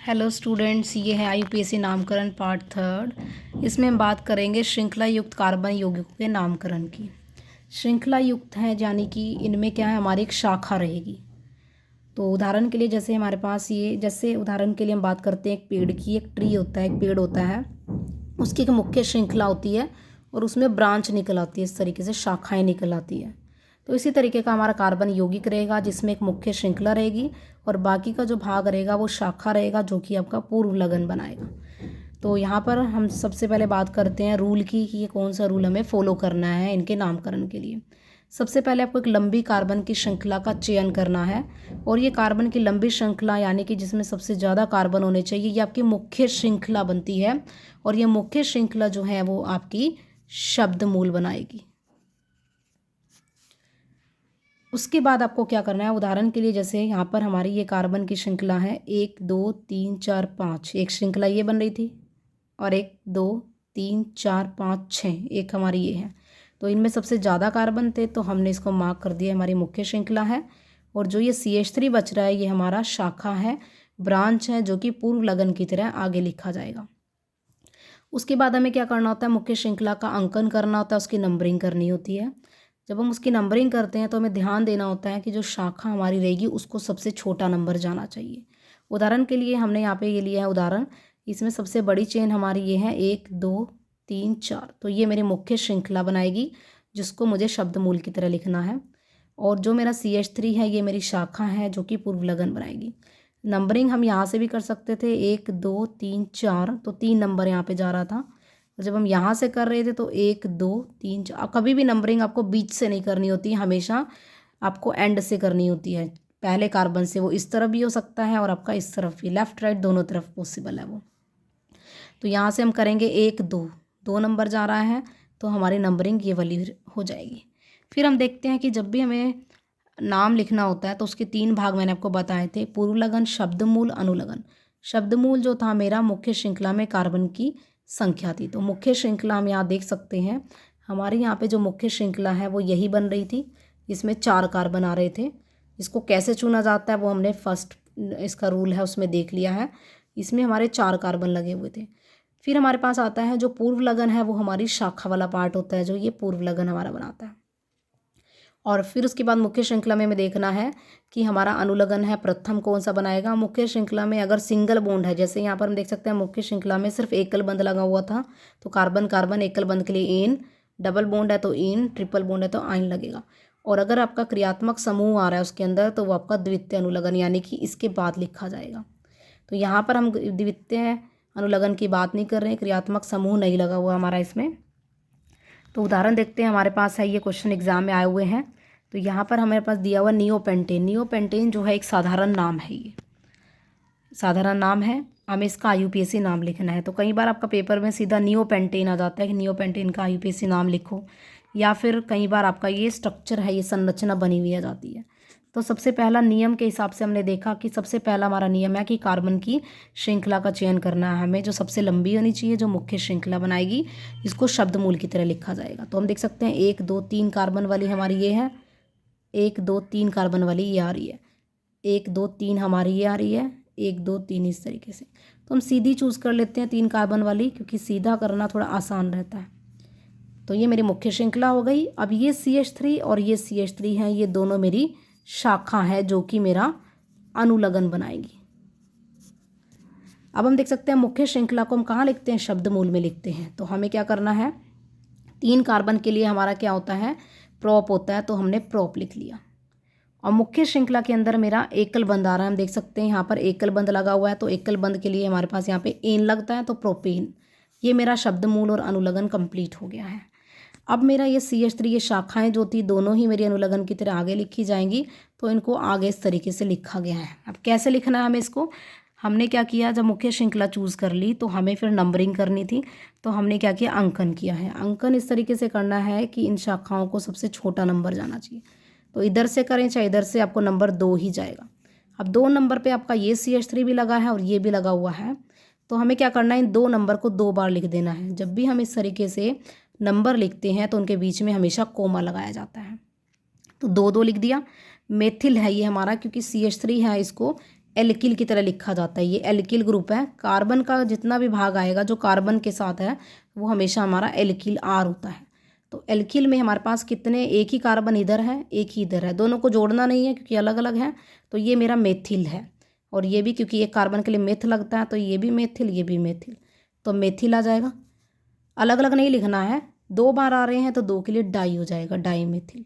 Hello students, ये है IUPAC नामकरण पार्ट 3। इसमें हम बात करेंगे श्रृंखला युक्त कार्बन यौगिकों के नामकरण की। श्रृंखला युक्त है यानी कि इनमें क्या है, हमारी एक शाखा रहेगी। तो उदाहरण के लिए जैसे हमारे पास जैसे उदाहरण के लिए हम बात करते हैं एक पेड़ की। एक ट्री होता है, एक पेड़ होता है, उसकी एक मुख्य श्रृंखला होती है और उसमें ब्रांच निकल आती है, इस तरीके से शाखाएँ निकल आती है। तो इसी तरीके का हमारा कार्बन यौगिक रहेगा जिसमें एक मुख्य श्रृंखला रहेगी और बाकी का जो भाग रहेगा वो शाखा रहेगा जो कि आपका पूर्व लगन बनाएगा। तो यहाँ पर हम सबसे पहले बात करते हैं रूल की कि ये कौन सा रूल हमें फॉलो करना है इनके नामकरण के लिए। सबसे पहले आपको एक लंबी कार्बन की श्रृंखला का चयन करना है और ये कार्बन की लंबी श्रृंखला यानी कि जिसमें सबसे ज़्यादा कार्बन होने चाहिए, ये आपकी मुख्य श्रृंखला बनती है और ये मुख्य श्रृंखला जो है वो आपकी शब्द मूल बनाएगी। उसके बाद आपको क्या करना है, उदाहरण के लिए जैसे यहाँ पर हमारी ये कार्बन की श्रृंखला है 1 2 3 4 5। एक श्रृंखला ये बन रही थी और 1 2 3 4 5 6 एक हमारी ये है। तो इनमें सबसे ज़्यादा कार्बन थे तो हमने इसको मार्क कर दिया, हमारी मुख्य श्रृंखला है। और जो ये CH3 बच रहा है ये हमारा शाखा है, ब्रांच है, जो कि पूर्व लगन की तरह आगे लिखा जाएगा। उसके बाद हमें क्या करना होता है, मुख्य श्रृंखला का अंकन करना होता है, उसकी नंबरिंग करनी होती है। जब हम उसकी नंबरिंग करते हैं तो हमें ध्यान देना होता है कि जो शाखा हमारी रहेगी उसको सबसे छोटा नंबर जाना चाहिए। उदाहरण के लिए हमने यहाँ पे ये लिया है उदाहरण, इसमें सबसे बड़ी चेन हमारी ये है 1 2 3 4। तो ये मेरी मुख्य श्रृंखला बनाएगी जिसको मुझे शब्द मूल की तरह लिखना है। और जो मेरा CH3 है ये मेरी शाखा है जो कि पूर्व लगन बनाएगी। नंबरिंग हम यहाँ से भी कर सकते थे, 1 2 3 4, तो 3 नंबर यहाँ पे जा रहा था। जब हम यहाँ से कर रहे थे तो 1 2 3 4। कभी भी नंबरिंग आपको बीच से नहीं करनी होती है, हमेशा आपको एंड से करनी होती है। पहले कार्बन से वो इस तरफ भी हो सकता है और आपका इस तरफ भी, लेफ्ट राइट दोनों तरफ पॉसिबल है वो। तो यहाँ से हम करेंगे 1 2, 2 नंबर जा रहा है तो हमारी नंबरिंग ये वाली हो जाएगी। फिर हम देखते हैं कि जब भी हमें नाम लिखना होता है तो उसके 3 भाग मैंने आपको बताए थे, पूर्व लगन, शब्दमूल, अनुलगन। शब्दमूल जो था मेरा मुख्य श्रृंखला में कार्बन की संख्या थी। तो मुख्य श्रृंखला हम यहाँ देख सकते हैं, हमारे यहाँ पे जो मुख्य श्रृंखला है वो यही बन रही थी जिसमें 4 कार्बन आ रहे थे। इसको कैसे चुना जाता है वो हमने फर्स्ट इसका रूल है उसमें देख लिया है। इसमें हमारे 4 कार्बन लगे हुए थे। फिर हमारे पास आता है जो पूर्व लगन है, वो हमारी शाखा वाला पार्ट होता है जो ये पूर्व लगन हमारा बनाता है। और फिर उसके बाद मुख्य श्रृंखला में हमें देखना है कि हमारा अनुलगन है, प्रथम कौन सा बनाएगा। मुख्य श्रृंखला में अगर सिंगल बॉन्ड है, जैसे यहाँ पर हम देख सकते हैं मुख्य श्रृंखला में सिर्फ एकल बंध लगा हुआ था तो कार्बन कार्बन एकल बंध के लिए एन, डबल बॉन्ड है तो इन, ट्रिपल बॉन्ड है तो आइन लगेगा। और अगर आपका क्रियात्मक समूह आ रहा है उसके अंदर तो वो आपका द्वितीय अनुलगन यानी कि इसके बाद लिखा जाएगा। तो यहाँ पर हम द्वितीय अनुलगन की बात नहीं कर रहे हैं, क्रियात्मक समूह नहीं लगा हुआ हमारा इसमें। तो उदाहरण देखते हैं, हमारे पास है ये क्वेश्चन एग्जाम में आए हुए हैं। तो यहाँ पर हमारे पास दिया हुआ नियोपेंटेन। नियोपेंटेन जो है एक साधारण नाम है, ये साधारण नाम है, हमें इसका IUPAC नाम लिखना है। तो कई बार आपका पेपर में सीधा नियोपेंटेन आ जाता है कि नियोपेंटेन का IUPAC नाम लिखो, या फिर कई बार आपका ये स्ट्रक्चर है, ये संरचना बनी हुई आ जाती है। तो सबसे पहला नियम के हिसाब से हमने देखा कि सबसे पहला हमारा नियम है कि कार्बन की श्रृंखला का चयन करना है हमें, जो सबसे लंबी होनी चाहिए, जो मुख्य श्रृंखला बनाएगी, इसको शब्द मूल की तरह लिखा जाएगा। तो हम देख सकते हैं 1 2 3 कार्बन वाली हमारी ये है, 1 2 3 कार्बन वाली ये आ रही है, 1 2 3 हमारी ये आ रही है, 1 2 3 इस तरीके से। तो हम सीधी चूज़ कर लेते हैं 3 कार्बन वाली, क्योंकि सीधा करना थोड़ा आसान रहता है। तो ये मेरी मुख्य श्रृंखला हो गई। अब ये CH3 और ये CH3 हैं, ये दोनों मेरी शाखा है जो कि मेरा अनुलगन बनाएगी। अब हम देख सकते हैं मुख्य श्रृंखला को हम कहाँ लिखते हैं, शब्द मूल में लिखते हैं। तो हमें क्या करना है, 3 कार्बन के लिए हमारा क्या होता है, प्रोप होता है, तो हमने प्रोप लिख लिया। और मुख्य श्रृंखला के अंदर मेरा एकल बंध आ रहा है, हम देख सकते हैं यहाँ पर एकल बंध लगा हुआ है, तो एकल बंध के लिए हमारे पास यहाँ पे एन लगता है, तो प्रोपेन। ये मेरा शब्द मूल और अनुलगन कंप्लीट हो गया है। अब मेरा ये CH3, ये शाखाएं जो थी दोनों ही मेरी अनुलगन की तरह आगे लिखी जाएंगी, तो इनको आगे इस तरीके से लिखा गया है। अब कैसे लिखना है हमें इसको, हमने क्या किया, जब मुख्य श्रृंखला चूज़ कर ली तो हमें फिर नंबरिंग करनी थी। तो हमने क्या किया, अंकन किया है। अंकन इस तरीके से करना है कि इन शाखाओं को सबसे छोटा नंबर जाना चाहिए। तो इधर से करें चाहे इधर से, आपको नंबर 2 ही जाएगा। अब 2 नंबर पे आपका ये CH3 भी लगा है और ये भी लगा हुआ है, तो हमें क्या करना है, इन 2 नंबर को 2 बार लिख देना है। जब भी हम इस तरीके से नंबर लिखते हैं तो उनके बीच में हमेशा कोमा लगाया जाता है। तो 2 2 लिख दिया। मेथिल है ये हमारा, क्योंकि CH3 है, इसको एल्किल की तरह लिखा जाता है। ये एल्किल ग्रुप है। कार्बन का जितना भी भाग आएगा जो कार्बन के साथ है वो हमेशा हमारा एल्किल आर होता है। तो एल्किल में हमारे पास कितने, एक ही कार्बन इधर है, एक ही इधर है, दोनों को जोड़ना नहीं है क्योंकि अलग अलग है। तो ये मेरा मेथिल है, और ये भी क्योंकि एक कार्बन के लिए मेथ लगता है, तो ये भी मेथिल, ये भी मेथिल, तो मेथिल आ जाएगा। अलग अलग नहीं लिखना है, 2 बार आ रहे हैं तो 2 के लिए डाई हो जाएगा, डाई मेथिल।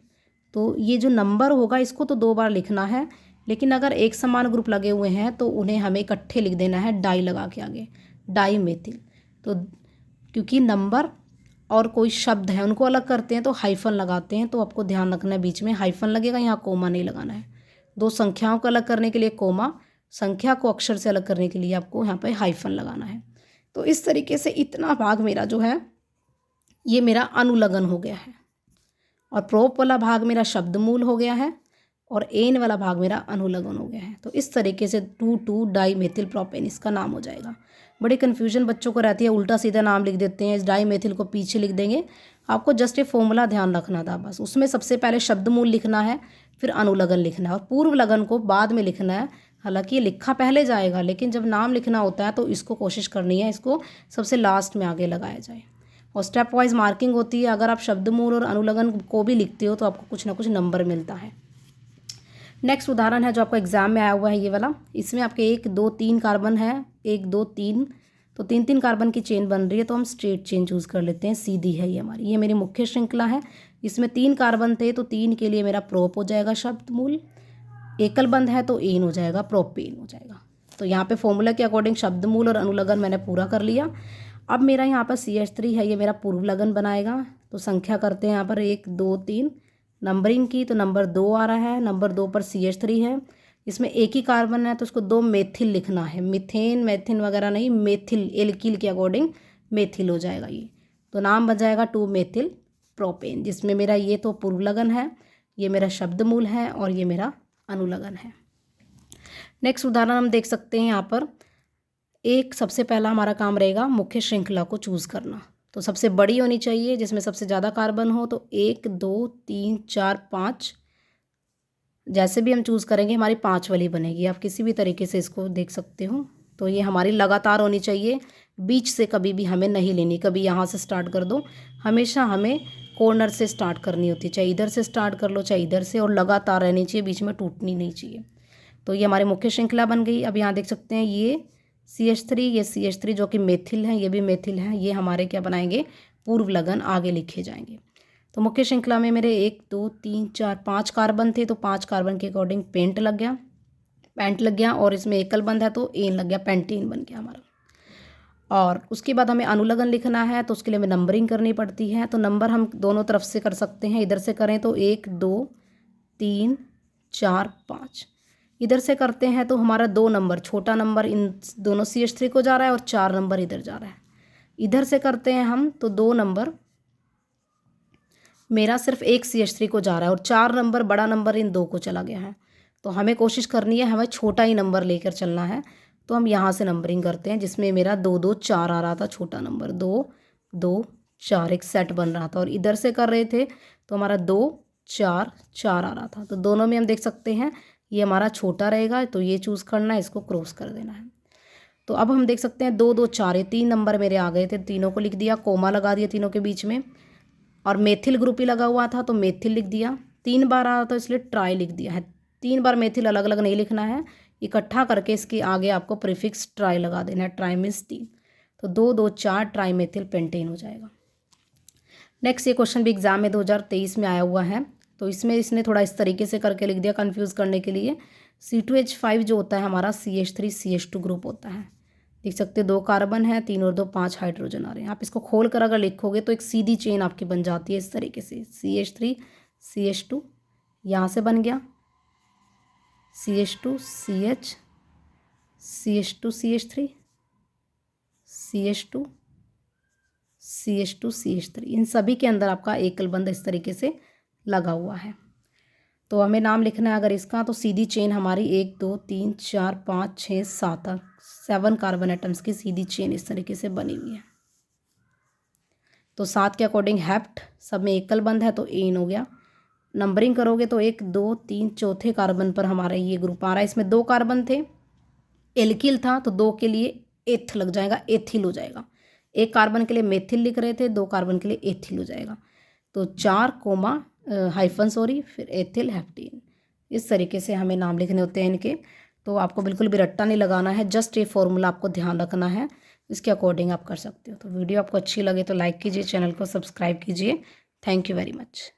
तो ये जो नंबर होगा इसको तो 2 बार लिखना है, लेकिन अगर एक समान ग्रुप लगे हुए हैं तो उन्हें हमें इकट्ठे लिख देना है, डाई लगा के आगे, डाई मेथिल। तो क्योंकि नंबर और कोई शब्द है उनको अलग करते हैं तो हाइफन लगाते हैं, तो आपको ध्यान रखना है बीच में हाइफन लगेगा, यहाँ कोमा नहीं लगाना है। 2 संख्याओं को अलग करने के लिए कोमा, संख्या को अक्षर से अलग करने के लिए आपको यहाँ पे हाइफन लगाना है। तो इस तरीके से इतना भाग मेरा जो है ये मेरा अनुलग्न हो गया है, और प्रोप वाला भाग मेरा शब्दमूल हो गया है, और एन वाला भाग मेरा अनुलग्न हो गया है। तो इस तरीके से 2,2 डाई मेथिल प्रोपेन इसका नाम हो जाएगा। बड़ी कन्फ्यूजन बच्चों को रहती है, उल्टा सीधा नाम लिख देते हैं, इस डाई मेथिल को पीछे लिख देंगे। आपको जस्ट ये फॉर्मूला ध्यान रखना था बस, उसमें सबसे पहले शब्दमूल लिखना है, फिर अनुलग्न लिखना है, और पूर्व लगन को बाद में लिखना है। हालांकि ये लिखा पहले जाएगा, लेकिन जब नाम लिखना होता है तो इसको कोशिश करनी है इसको सबसे लास्ट में आगे लगाया जाए, और स्टेप वाइज मार्किंग होती है। अगर आप शब्दमूल और अनुलग्न को भी लिखते हो तो आपको कुछ ना कुछ नंबर मिलता है। नेक्स्ट उदाहरण है जो आपको एग्जाम में आया हुआ है ये वाला। इसमें आपके 1 2 3 कार्बन है, 1 2 3, तो 3 कार्बन की चेन बन रही है, तो हम स्ट्रेट चेन चूज़ कर लेते हैं, सीधी है ये हमारी। ये मेरी मुख्य श्रृंखला है, इसमें 3 कार्बन थे तो 3 के लिए मेरा प्रोप हो जाएगा शब्दमूल, एकल बंध है तो एन हो जाएगा, प्रोपेन हो जाएगा। तो यहाँ पे फॉर्मूला के अकॉर्डिंग शब्दमूल और अनुलग्न मैंने पूरा कर लिया। अब मेरा यहाँ पर CH3 है, ये मेरा पूर्व लगन बनाएगा। तो संख्या करते हैं यहाँ पर 1 2 3, नंबरिंग की तो नंबर 2 आ रहा है, नंबर 2 पर CH3 है, इसमें एक ही कार्बन है तो उसको 2 मेथिल लिखना है, मिथेन मैथिन वगैरह नहीं, मेथिल, एल्किल के अकॉर्डिंग मेथिल हो जाएगा ये। तो नाम बन जाएगा 2 मेथिल प्रोपेन, जिसमें मेरा ये तो पूर्व लगन है, ये मेरा शब्दमूल है, और ये मेरा अनुलग्न है। नेक्स्ट उदाहरण हम देख सकते हैं यहाँ पर। एक सबसे पहला हमारा काम रहेगा मुख्य श्रृंखला को चूज़ करना। तो सबसे बड़ी होनी चाहिए जिसमें सबसे ज़्यादा कार्बन हो, तो 1 2 3 4 5, जैसे भी हम चूज़ करेंगे हमारी 5 वाली बनेगी। आप किसी भी तरीके से इसको देख सकते हो। तो ये हमारी लगातार होनी चाहिए, बीच से कभी भी हमें नहीं लेनी, कभी यहाँ से स्टार्ट कर दो, हमेशा हमें कॉर्नर से स्टार्ट करनी होती है, चाहे इधर से स्टार्ट कर लो चाहे इधर से, और लगातार रहनी चाहिए, बीच में टूटनी नहीं चाहिए। तो ये हमारी मुख्य श्रृंखला बन गई। अब यहाँ देख सकते हैं ये CH3, ये CH3 जो कि मेथिल है, ये भी मेथिल है, ये हमारे क्या बनाएंगे, पूर्व लगन आगे लिखे जाएंगे। तो मुख्य श्रृंखला में मेरे 1 2 3 4 5 कार्बन थे, तो 5 कार्बन के अकॉर्डिंग पेंट लग गया, और इसमें एकल बंध है तो एन लग गया, पेंटीन बन गया हमारा। और उसके बाद हमें अनुलग्न लिखना है, तो उसके लिए हमें नंबरिंग करनी पड़ती है। तो नंबर हम दोनों तरफ से कर सकते हैं, इधर से करें तो 1 2 3 4 5, इधर से करते हैं तो हमारा 2 नंबर, छोटा नंबर इन दोनों CH3 को जा रहा है, और 4 नंबर इधर जा रहा है। इधर से करते हैं हम तो 2 नंबर मेरा सिर्फ एक CH3 को जा रहा है, और 4 नंबर बड़ा नंबर इन 2 को चला गया है। तो हमें कोशिश करनी है, हमें छोटा ही नंबर लेकर चलना है। तो हम यहाँ से नंबरिंग करते हैं, जिसमें मेरा 2 2 4 आ रहा था, छोटा नंबर 2 2 4 एक सेट बन रहा था, और इधर से कर रहे थे तो हमारा 2 4 4 आ रहा था। तो दोनों में हम देख सकते हैं ये हमारा छोटा रहेगा, तो ये चूज़ करना है, इसको क्रॉस कर देना है। तो अब हम देख सकते हैं 2 2 4, ये 3 नंबर मेरे आ गए थे, तीनों को लिख दिया, कोमा लगा दिया तीनों के बीच में, और मेथिल ग्रुप ही लगा हुआ था तो मेथिल लिख दिया। 3 बार आ रहा था इसलिए ट्राई लिख दिया है। 3 बार मेथिल अलग अलग नहीं लिखना है, इकट्ठा करके इसके आगे आपको प्रीफिक्स ट्राई लगा देना है, ट्राई मीन्स 3। तो 2 2 4 ट्राई मेथिल पेंटेन हो जाएगा। नेक्स्ट ये क्वेश्चन भी एग्जाम में 2023 में आया हुआ है, तो इसमें इसने थोड़ा इस तरीके से करके लिख दिया कंफ्यूज करने के लिए। C2H5 जो होता है हमारा CH3 CH2 ग्रुप होता है, देख सकते हैं 2 कार्बन है, 3 और 2 5 हाइड्रोजन आ रहे हैं। आप इसको खोल कर अगर लिखोगे तो एक सीधी चेन आपकी बन जाती है इस तरीके से, CH3 CH2, यहाँ से बन गया CH2 CH CH2 CH3 CH2 CH2 CH3, इन सभी के अंदर आपका एकल बंध इस तरीके से लगा हुआ है। तो हमें नाम लिखना है अगर इसका, तो सीधी चेन हमारी 1 2 3 4 5 6 7 7 कार्बन एटम्स की सीधी चेन इस तरीके से बनी हुई है। तो 7 के अकॉर्डिंग हेप्ट, सब में एकल बंध है तो एन हो गया। नंबरिंग करोगे तो 1 2 3 चौथे कार्बन पर हमारा ये ग्रुप आ रहा है, इसमें 2 कार्बन थे एल्किल था तो 2 के लिए एथ लग जाएगा, एथिल हो जाएगा। एक कार्बन के लिए मेथिल लिख रहे थे, 2 कार्बन के लिए एथिल हो जाएगा। तो 4 कोमा हाइफन सॉरी फिर एथिल हेप्टेन। इस तरीके से हमें नाम लिखने होते हैं इनके। तो आपको बिल्कुल भी रट्टा नहीं लगाना है, जस्ट ये फॉर्मूला आपको ध्यान रखना है, इसके अकॉर्डिंग आप कर सकते हो। तो वीडियो आपको अच्छी लगे तो लाइक कीजिए, चैनल को सब्सक्राइब कीजिए। Thank you very much.